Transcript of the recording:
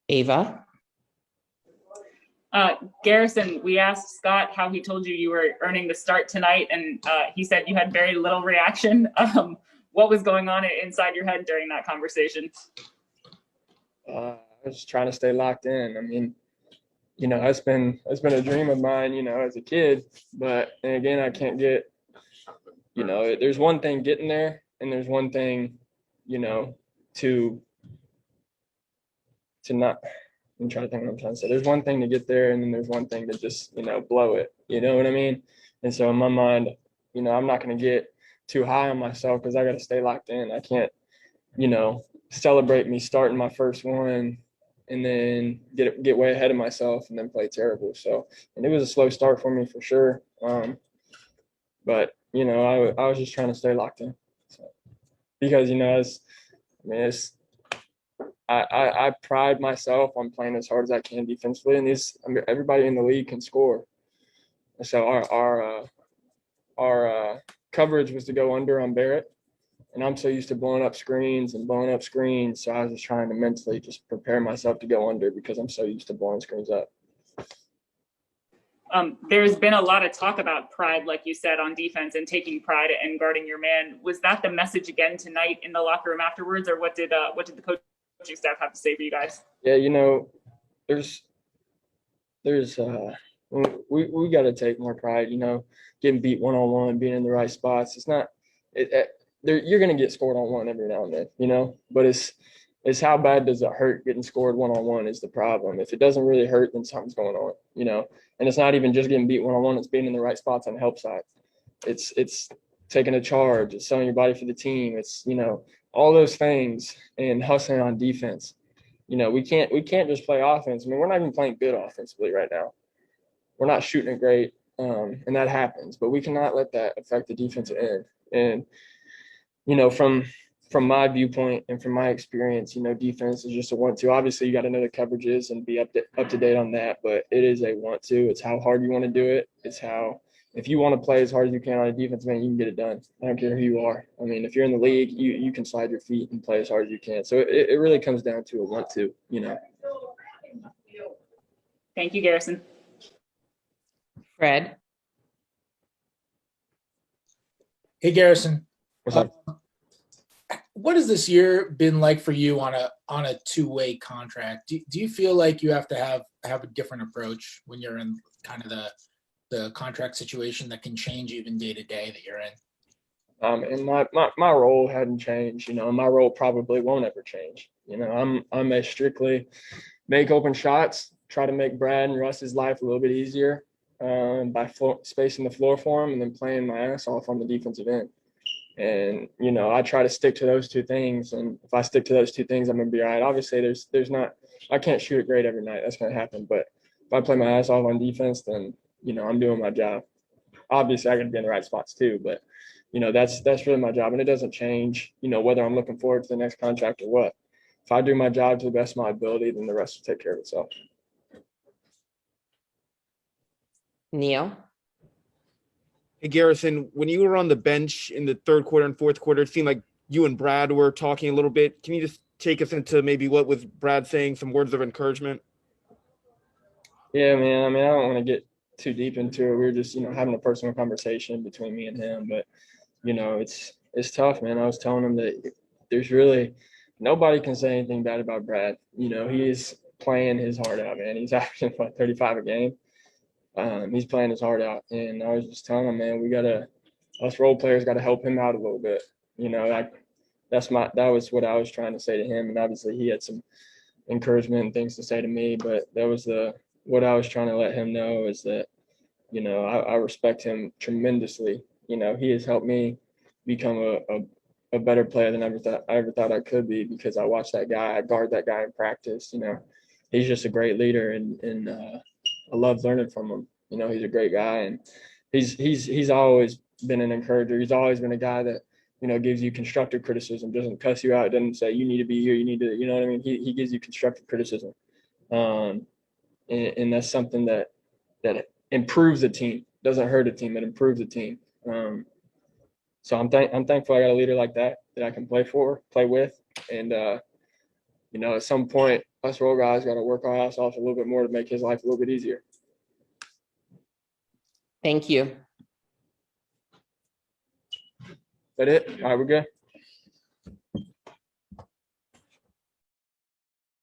Ava. Garrison, we asked Scott how he told you were earning the start tonight, and he said you had very little reaction. What was going on inside your head during that conversation? I was just trying to stay locked in. I mean, it's been a dream of mine, as a kid. But then again, I can't get, there's one thing getting there, and there's one thing, to not. I'm trying to think what I'm trying to say. There's one thing to get there, and then there's one thing to just, blow it. You know what I mean? And so in my mind, I'm not going to get too high on myself because I got to stay locked in. I can't, celebrate me starting my first one and then get way ahead of myself and then play terrible. So, and it was a slow start for me for sure. But I was just trying to stay locked in. So, because I pride myself on playing as hard as I can defensively, and everybody in the league can score. So our coverage was to go under on Barrett, and I'm so used to blowing up screens. So I was just trying to mentally just prepare myself to go under because I'm so used to blowing screens up. There's been a lot of talk about pride, like you said, on defense and taking pride in guarding your man. Was that the message again tonight in the locker room afterwards, or what did the coaching staff have to say for you guys? Yeah, there's we got to take more pride. Getting beat one-on-one, being in the right spots. It's not you're going to get scored on one every now and then, but it's how bad does it hurt getting scored one-on-one is the problem. If it doesn't really hurt, then something's going on, and it's not even just getting beat one-on-one. It's being in the right spots on the help side. It's taking a charge. It's selling your body for the team. It's, all those things and hustling on defense. We can't just play offense. I mean, we're not even playing good offensively right now. We're not shooting it great. And that happens, but we cannot let that affect the defensive end. And, from my viewpoint and from my experience, defense is just a 1-2. Obviously, you got to know the coverages and be up to date on that, but it is a 1-2. It's how hard you want to do it. It's how, if you want to play as hard as you can on a defense, man, you can get it done. I don't care who you are. I mean, if you're in the league, you can slide your feet and play as hard as you can. So it really comes down to a 1-2, Thank you, Garrison. Fred. Hey, Garrison. What's up? What has this year been like for you on a two-way contract? Do you feel like you have to have a different approach when you're in kind of the contract situation that can change even day to day that you're in? And my role hadn't changed. My role probably won't ever change. I'm a strictly make open shots, try to make Brad and Russ's life a little bit easier by spacing the floor for them and then playing my ass off on the defensive end. And, I try to stick to those two things. And if I stick to those two things, I'm going to be all right. Obviously, I can't shoot it great every night. That's going to happen. But if I play my ass off on defense, then, I'm doing my job. Obviously, I got to be in the right spots too. But, that's really my job. And it doesn't change, whether I'm looking forward to the next contract or what. If I do my job to the best of my ability, then the rest will take care of itself. Neil. Hey, Garrison, when you were on the bench in the third quarter and fourth quarter, it seemed like you and Brad were talking a little bit. Can you just take us into maybe what was Brad saying, some words of encouragement? Yeah, man. I mean, I don't want to get too deep into it. We were just, having a personal conversation between me and him. But, it's tough, man. I was telling him that there's really nobody can say anything bad about Brad. He is playing his heart out, man. He's averaging 35 a game. He's playing his heart out, and I was just telling him, man, us role players got to help him out a little bit. That was what I was trying to say to him, and obviously he had some encouragement and things to say to me, but that was what I was trying to let him know is that, I respect him tremendously. He has helped me become a better player than I ever thought I could be because I watched that guy, I guard that guy in practice. He's just a great leader, and I love learning from him. He's a great guy, and he's always been an encourager. He's always been a guy that, gives you constructive criticism, doesn't cuss you out, doesn't say you need to be here, you need to, you know what I mean? He gives you constructive criticism. And that's something that improves a team, doesn't hurt a team, it improves a team. So I'm thankful I got a leader like that I can play with, and you know, at some point, us role guys got to work our ass off a little bit more to make his life a little bit easier. Thank you. That it? All right, we're good.